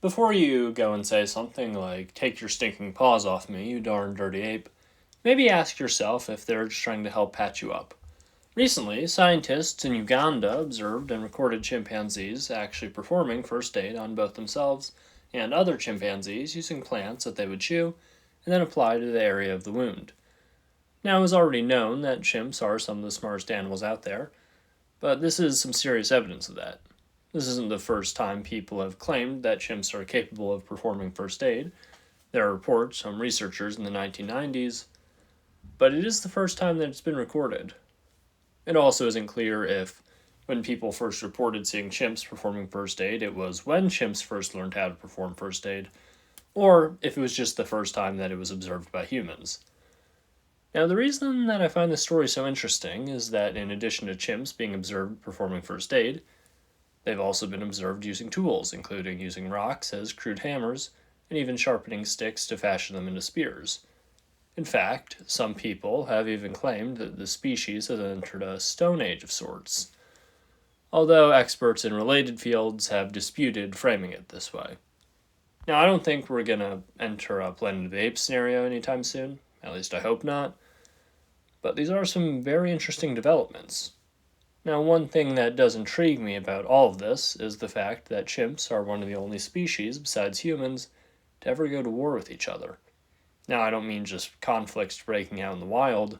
Before you go and say something like, "Take your stinking paws off me, you darn dirty ape," maybe ask yourself if they're just trying to help patch you up. Recently, scientists in Uganda observed and recorded chimpanzees actually performing first aid on both themselves and other chimpanzees using plants that they would chew and then apply to the area of the wound. Now, it was already known that chimps are some of the smartest animals out there, but this is some serious evidence of that. This isn't the first time people have claimed that chimps are capable of performing first aid. There are reports from researchers in the 1990s, but it is the first time that it's been recorded. It also isn't clear if, when people first reported seeing chimps performing first aid, it was when chimps first learned how to perform first aid, or if it was just the first time that it was observed by humans. Now, the reason that I find this story so interesting is that in addition to chimps being observed performing first aid, they've also been observed using tools, including using rocks as crude hammers and even sharpening sticks to fashion them into spears. In fact, some people have even claimed that the species has entered a stone age of sorts, although experts in related fields have disputed framing it this way. Now, I don't think we're going to enter a Planet of the Apes scenario anytime soon, at least I hope not, but these are some very interesting developments. Now, one thing that does intrigue me about all of this is the fact that chimps are one of the only species, besides humans, to ever go to war with each other. Now, I don't mean just conflicts breaking out in the wild.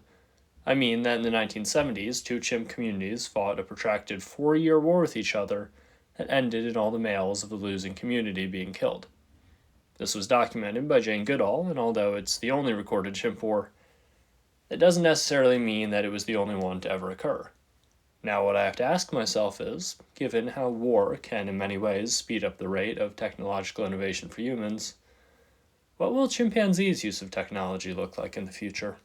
I mean that in the 1970s, two chimp communities fought a protracted 4-year war with each other that ended in all the males of the losing community being killed. This was documented by Jane Goodall, and although it's the only recorded chimp war, that doesn't necessarily mean that it was the only one to ever occur. Now, what I have to ask myself is, given how war can in many ways speed up the rate of technological innovation for humans, what will chimpanzees' use of technology look like in the future?